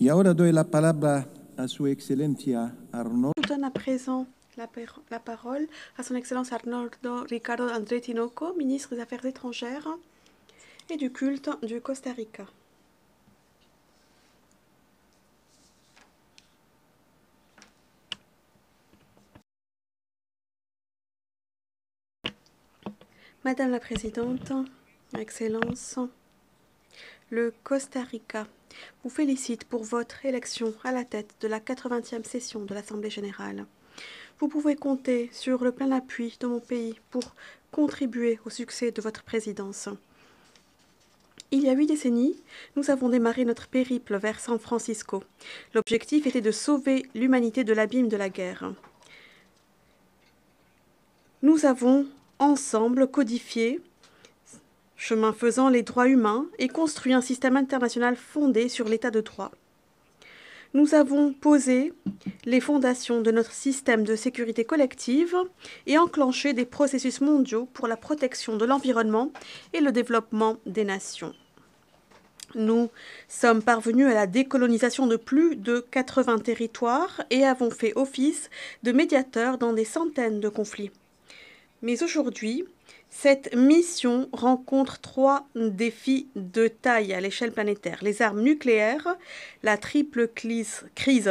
Y ahora doy la palabra a Su Excelencia Arnoldo. Je donne à présent la parole à son Excellence Arnoldo Ricardo André Tinoco, ministre des Affaires étrangères et du culte du Costa Rica. Madame la Présidente, Excellence, le Costa Rica vous félicite pour votre élection à la tête de la 80e session de l'Assemblée générale. Vous pouvez compter sur le plein appui de mon pays pour contribuer au succès de votre présidence. Il y a 8 décennies, nous avons démarré notre périple vers San Francisco. L'objectif était de sauver l'humanité de l'abîme de la guerre. Nous avons ensemble codifié, chemin faisant, les droits humains et construit un système international fondé sur l'état de droit. Nous avons posé les fondations de notre système de sécurité collective et enclenché des processus mondiaux pour la protection de l'environnement et le développement des nations. Nous sommes parvenus à la décolonisation de plus de 80 territoires et avons fait office de médiateurs dans des centaines de conflits. Mais aujourd'hui, cette mission rencontre 3 défis de taille à l'échelle planétaire. Les armes nucléaires, la triple crise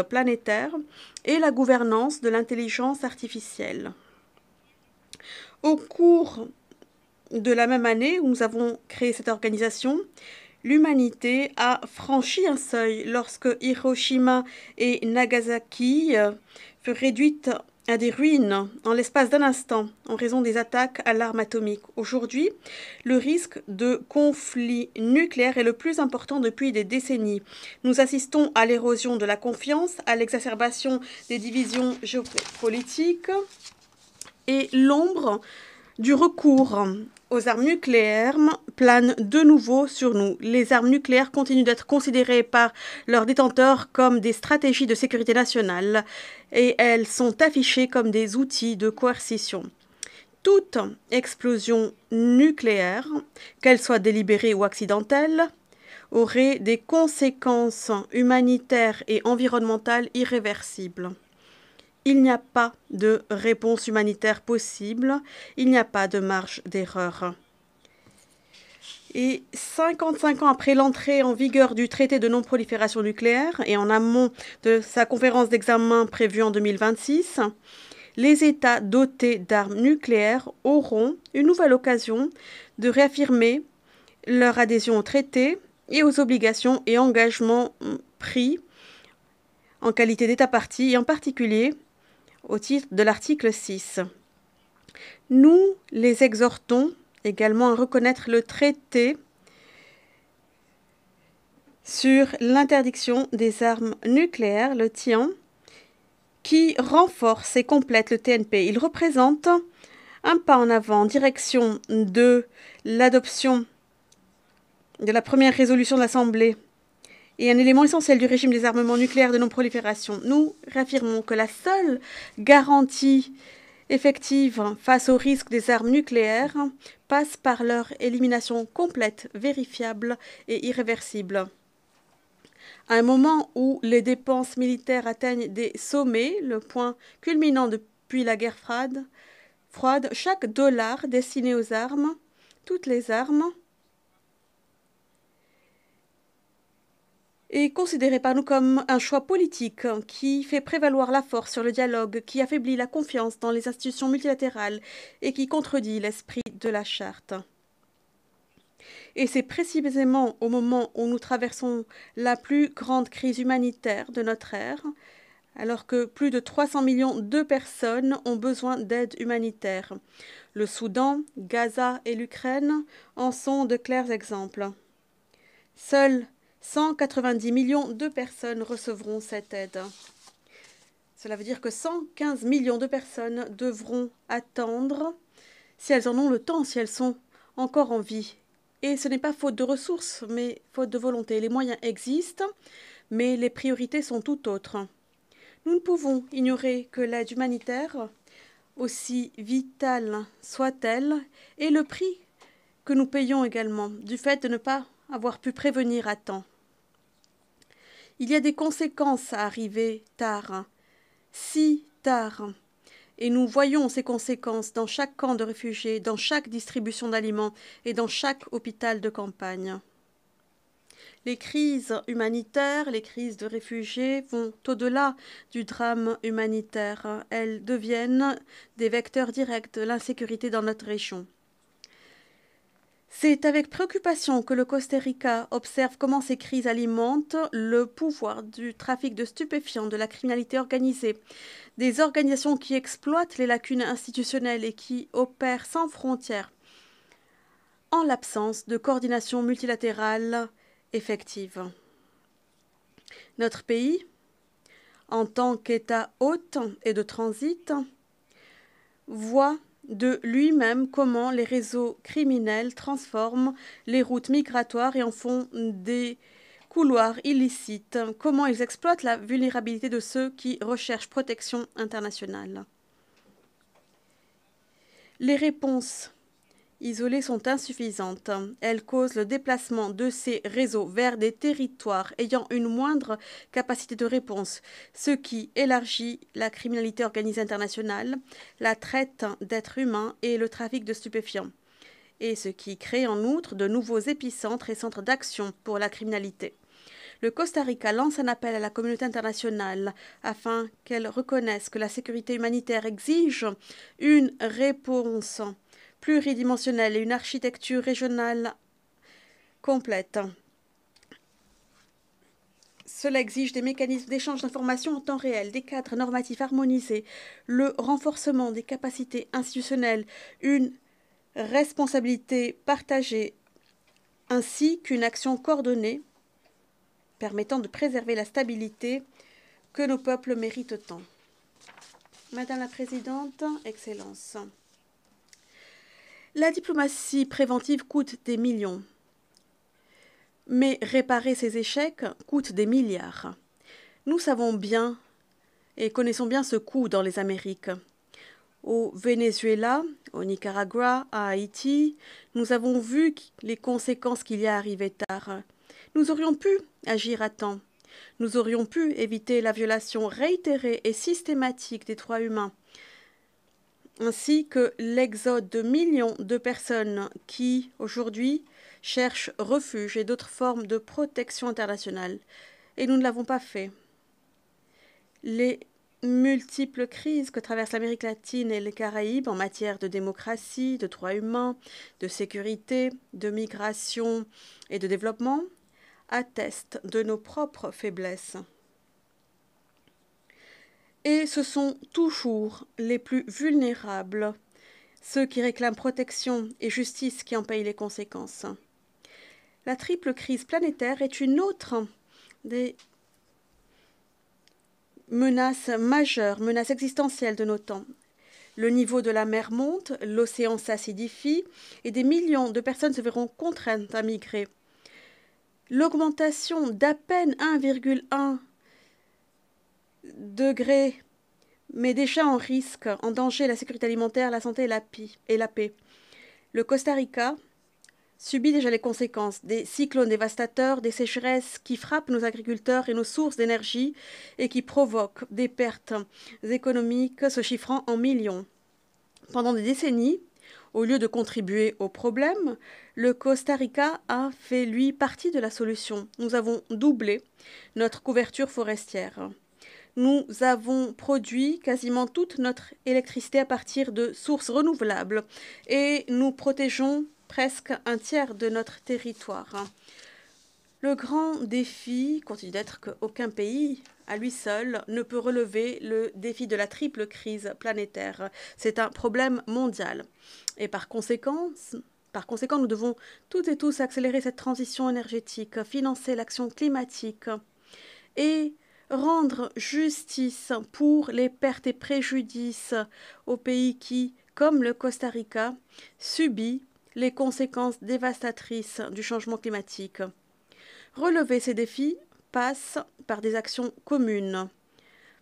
planétaire et la gouvernance de l'intelligence artificielle. Au cours de la même année où nous avons créé cette organisation, l'humanité a franchi un seuil lorsque Hiroshima et Nagasaki furent réduites à des ruines en l'espace d'un instant en raison des attaques à l'arme atomique. Aujourd'hui, le risque de conflit nucléaire est le plus important depuis des décennies. Nous assistons à l'érosion de la confiance, à l'exacerbation des divisions géopolitiques et l'ombre du recours aux armes nucléaires plane de nouveau sur nous. Les armes nucléaires continuent d'être considérées par leurs détenteurs comme des stratégies de sécurité nationale et elles sont affichées comme des outils de coercition. Toute explosion nucléaire, qu'elle soit délibérée ou accidentelle, aurait des conséquences humanitaires et environnementales irréversibles. Il n'y a pas de réponse humanitaire possible, il n'y a pas de marge d'erreur. Et 55 ans après l'entrée en vigueur du traité de non-prolifération nucléaire et en amont de sa conférence d'examen prévue en 2026, les États dotés d'armes nucléaires auront une nouvelle occasion de réaffirmer leur adhésion au traité et aux obligations et engagements pris en qualité d'État partie et en particulier au titre de l'article 6. Nous les exhortons également à reconnaître le traité sur l'interdiction des armes nucléaires, le TIAN, qui renforce et complète le TNP. Il représente un pas en avant en direction de l'adoption de la première résolution de l'Assemblée et un élément essentiel du régime des armements nucléaires de non-prolifération. Nous réaffirmons que la seule garantie effective face au risque des armes nucléaires passe par leur élimination complète, vérifiable et irréversible. À un moment où les dépenses militaires atteignent des sommets, le point culminant depuis la guerre froide, chaque dollar destiné aux armes, toutes les armes, est considéré par nous comme un choix politique qui fait prévaloir la force sur le dialogue, qui affaiblit la confiance dans les institutions multilatérales et qui contredit l'esprit de la charte. Et c'est précisément au moment où nous traversons la plus grande crise humanitaire de notre ère, alors que plus de 300 millions de personnes ont besoin d'aide humanitaire. Le Soudan, Gaza et l'Ukraine en sont de clairs exemples. Seuls 190 millions de personnes recevront cette aide. Cela veut dire que 115 millions de personnes devront attendre, si elles en ont le temps, si elles sont encore en vie. Et ce n'est pas faute de ressources, mais faute de volonté. Les moyens existent, mais les priorités sont tout autres. Nous ne pouvons ignorer que l'aide humanitaire, aussi vitale soit-elle, est le prix que nous payons également du fait de ne pas avoir pu prévenir à temps. Il y a des conséquences à arriver tard, si tard. Et nous voyons ces conséquences dans chaque camp de réfugiés, dans chaque distribution d'aliments et dans chaque hôpital de campagne. Les crises humanitaires, les crises de réfugiés vont au-delà du drame humanitaire. Elles deviennent des vecteurs directs de l'insécurité dans notre région. C'est avec préoccupation que le Costa Rica observe comment ces crises alimentent le pouvoir du trafic de stupéfiants, de la criminalité organisée, des organisations qui exploitent les lacunes institutionnelles et qui opèrent sans frontières, en l'absence de coordination multilatérale effective. Notre pays, en tant qu'État hôte et de transit, voit de lui-même comment les réseaux criminels transforment les routes migratoires et en font des couloirs illicites, comment ils exploitent la vulnérabilité de ceux qui recherchent protection internationale. Les réponses isolées sont insuffisantes. Elles causent le déplacement de ces réseaux vers des territoires ayant une moindre capacité de réponse, ce qui élargit la criminalité organisée internationale, la traite d'êtres humains et le trafic de stupéfiants, et ce qui crée en outre de nouveaux épicentres et centres d'action pour la criminalité. Le Costa Rica lance un appel à la communauté internationale afin qu'elle reconnaisse que la sécurité humanitaire exige une réponse pluridimensionnelle et une architecture régionale complète. Cela exige des mécanismes d'échange d'informations en temps réel, des cadres normatifs harmonisés, le renforcement des capacités institutionnelles, une responsabilité partagée, ainsi qu'une action coordonnée permettant de préserver la stabilité que nos peuples méritent tant. Madame la Présidente, Excellences, la diplomatie préventive coûte des millions, mais réparer ces échecs coûte des milliards. Nous savons bien et connaissons bien ce coût dans les Amériques. Au Venezuela, au Nicaragua, à Haïti, nous avons vu les conséquences qu'il y a arrivé tard. Nous aurions pu agir à temps. Nous aurions pu éviter la violation réitérée et systématique des droits humains, ainsi que l'exode de millions de personnes qui, aujourd'hui, cherchent refuge et d'autres formes de protection internationale. Et nous ne l'avons pas fait. Les multiples crises que traversent l'Amérique latine et les Caraïbes en matière de démocratie, de droits humains, de sécurité, de migration et de développement attestent de nos propres faiblesses. Et ce sont toujours les plus vulnérables, ceux qui réclament protection et justice, qui en payent les conséquences. La triple crise planétaire est une autre des menaces majeures, menaces existentielles de nos temps. Le niveau de la mer monte, l'océan s'acidifie et des millions de personnes se verront contraintes à migrer. L'augmentation d'à peine 1,1 degré met déjà en risque, en danger la sécurité alimentaire, la santé et la paix. Le Costa Rica subit déjà les conséquences des cyclones dévastateurs, des sécheresses qui frappent nos agriculteurs et nos sources d'énergie et qui provoquent des pertes économiques se chiffrant en millions. Pendant des décennies, au lieu de contribuer au problème, le Costa Rica a fait, lui, partie de la solution. Nous avons doublé notre couverture forestière. Nous avons produit quasiment toute notre électricité à partir de sources renouvelables et nous protégeons presque un tiers de notre territoire. Le grand défi continue d'être qu'aucun pays, à lui seul, ne peut relever le défi de la triple crise planétaire. C'est un problème mondial. Et par conséquent, nous devons toutes et tous accélérer cette transition énergétique, financer l'action climatique et rendre justice pour les pertes et préjudices aux pays qui, comme le Costa Rica, subit les conséquences dévastatrices du changement climatique. Relever ces défis passe par des actions communes,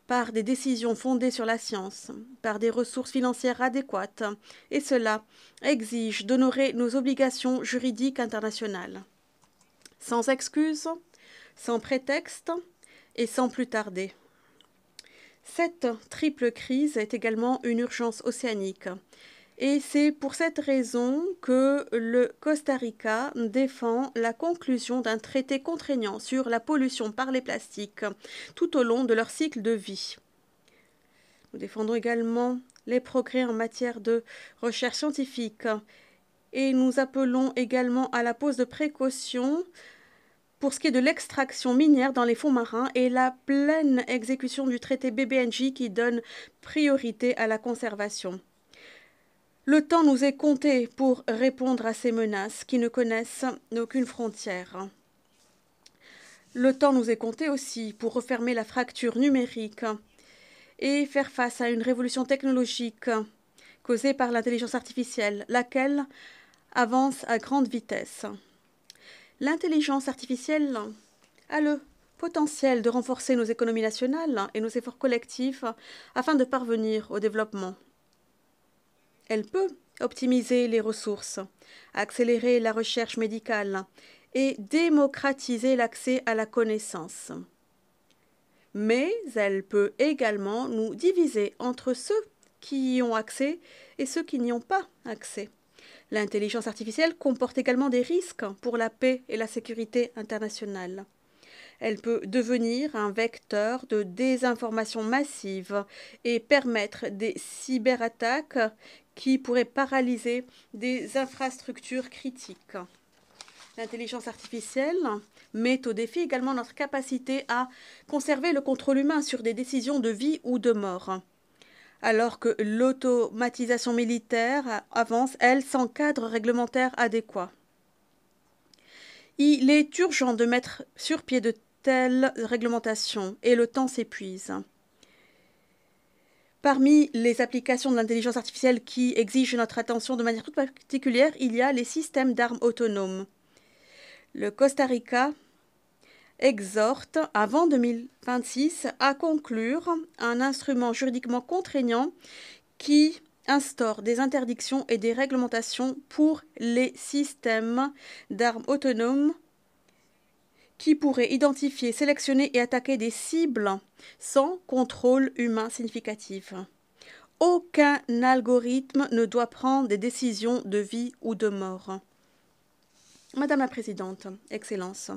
par des décisions fondées sur la science, par des ressources financières adéquates, et cela exige d'honorer nos obligations juridiques internationales. Sans excuse, sans prétexte, et sans plus tarder. Cette triple crise est également une urgence océanique. Et c'est pour cette raison que le Costa Rica défend la conclusion d'un traité contraignant sur la pollution par les plastiques tout au long de leur cycle de vie. Nous défendons également les progrès en matière de recherche scientifique et nous appelons également à la pose de précautions pour ce qui est de l'extraction minière dans les fonds marins et la pleine exécution du traité BBNJ qui donne priorité à la conservation. Le temps nous est compté pour répondre à ces menaces qui ne connaissent aucune frontière. Le temps nous est compté aussi pour refermer la fracture numérique et faire face à une révolution technologique causée par l'intelligence artificielle, laquelle avance à grande vitesse. L'intelligence artificielle a le potentiel de renforcer nos économies nationales et nos efforts collectifs afin de parvenir au développement. Elle peut optimiser les ressources, accélérer la recherche médicale et démocratiser l'accès à la connaissance. Mais elle peut également nous diviser entre ceux qui y ont accès et ceux qui n'y ont pas accès. L'intelligence artificielle comporte également des risques pour la paix et la sécurité internationale. Elle peut devenir un vecteur de désinformation massive et permettre des cyberattaques qui pourraient paralyser des infrastructures critiques. L'intelligence artificielle met au défi également notre capacité à conserver le contrôle humain sur des décisions de vie ou de mort. Alors que l'automatisation militaire avance, elle, sans cadre réglementaire adéquat. Il est urgent de mettre sur pied de telles réglementations et le temps s'épuise. Parmi les applications de l'intelligence artificielle qui exigent notre attention de manière toute particulière, il y a les systèmes d'armes autonomes. Le Costa Rica exhorte, avant 2026, à conclure un instrument juridiquement contraignant qui instaure des interdictions et des réglementations pour les systèmes d'armes autonomes qui pourraient identifier, sélectionner et attaquer des cibles sans contrôle humain significatif. Aucun algorithme ne doit prendre des décisions de vie ou de mort. Madame la Présidente, Excellences,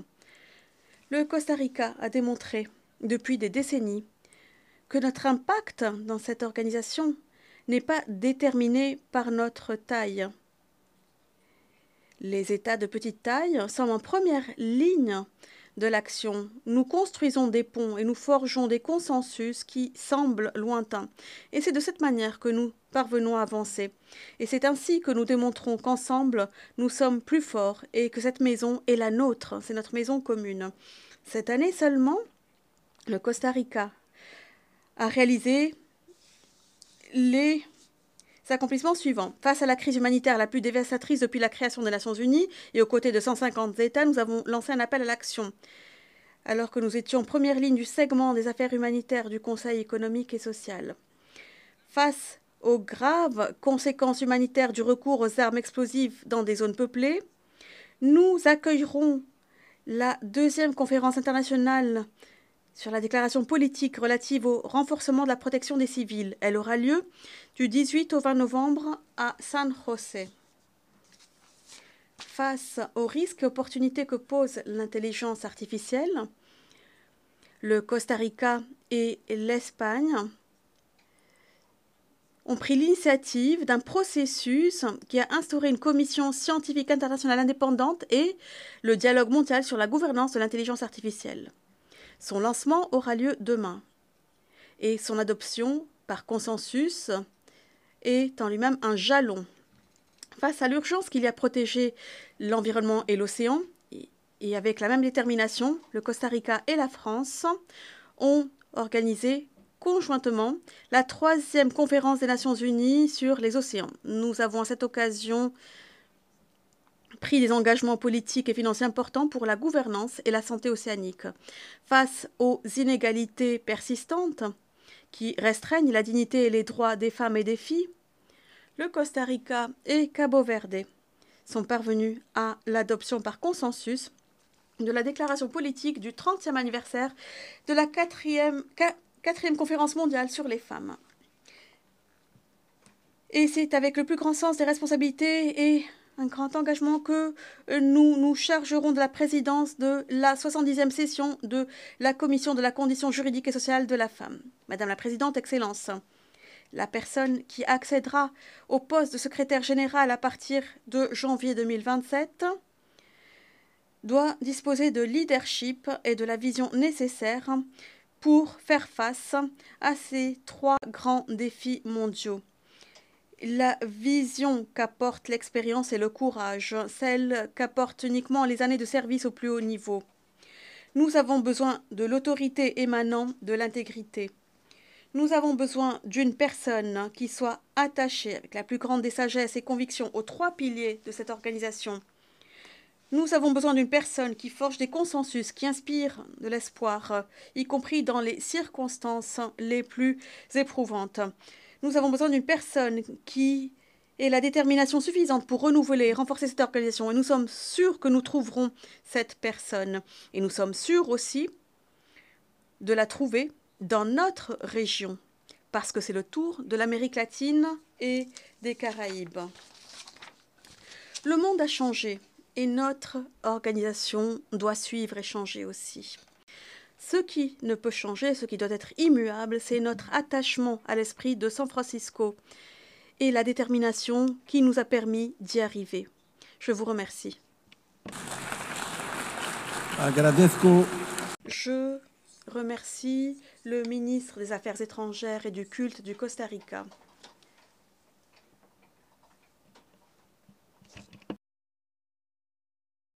le Costa Rica a démontré depuis des décennies que notre impact dans cette organisation n'est pas déterminé par notre taille. Les États de petite taille sont en première ligne de l'action. Nous construisons des ponts et nous forgeons des consensus qui semblent lointains. Et c'est de cette manière que nous parvenons à avancer. Et c'est ainsi que nous démontrons qu'ensemble, nous sommes plus forts et que cette maison est la nôtre, c'est notre maison commune. Cette année seulement, le Costa Rica a réalisé les accomplissements suivants. Face à la crise humanitaire la plus dévastatrice depuis la création des Nations Unies et aux côtés de 150 États, nous avons lancé un appel à l'action. Alors que nous étions en première ligne du segment des affaires humanitaires du Conseil économique et social. Face aux graves conséquences humanitaires du recours aux armes explosives dans des zones peuplées, nous accueillerons la deuxième conférence internationale sur la déclaration politique relative au renforcement de la protection des civils. Elle aura lieu du 18 au 20 novembre à San José. Face aux risques et opportunités que pose l'intelligence artificielle, le Costa Rica et l'Espagne ont pris l'initiative d'un processus qui a instauré une commission scientifique internationale indépendante et le dialogue mondial sur la gouvernance de l'intelligence artificielle. Son lancement aura lieu demain et son adoption par consensus est en lui-même un jalon. Face à l'urgence qu'il y a à protéger l'environnement et l'océan, et avec la même détermination, le Costa Rica et la France ont organisé conjointement la 3e conférence des Nations Unies sur les océans. Nous avons à cette occasion pris des engagements politiques et financiers importants pour la gouvernance et la santé océanique. Face aux inégalités persistantes qui restreignent la dignité et les droits des femmes et des filles, le Costa Rica et Cabo Verde sont parvenus à l'adoption par consensus de la déclaration politique du 30e anniversaire de la quatrième conférence mondiale sur les femmes. Et c'est avec le plus grand sens des responsabilités et un grand engagement que nous nous chargerons de la présidence de la 70e session de la Commission de la condition juridique et sociale de la femme. Madame la Présidente, Excellence, la personne qui accédera au poste de secrétaire général à partir de janvier 2027 doit disposer de leadership et de la vision nécessaire pour faire face à ces 3 grands défis mondiaux. La vision qu'apporte l'expérience et le courage, celle qu'apportent uniquement les années de service au plus haut niveau. Nous avons besoin de l'autorité émanant de l'intégrité. Nous avons besoin d'une personne qui soit attachée avec la plus grande des sagesses et convictions aux 3 piliers de cette organisation. Nous avons besoin d'une personne qui forge des consensus, qui inspire de l'espoir, y compris dans les circonstances les plus éprouvantes. Nous avons besoin d'une personne qui ait la détermination suffisante pour renouveler et renforcer cette organisation. Et nous sommes sûrs que nous trouverons cette personne. Et nous sommes sûrs aussi de la trouver dans notre région, parce que c'est le tour de l'Amérique latine et des Caraïbes. Le monde a changé et notre organisation doit suivre et changer aussi. Ce qui ne peut changer, ce qui doit être immuable, c'est notre attachement à l'esprit de San Francisco et la détermination qui nous a permis d'y arriver. Je vous remercie. Agradezco. Je remercie le ministre des Affaires étrangères et du Culte du Costa Rica.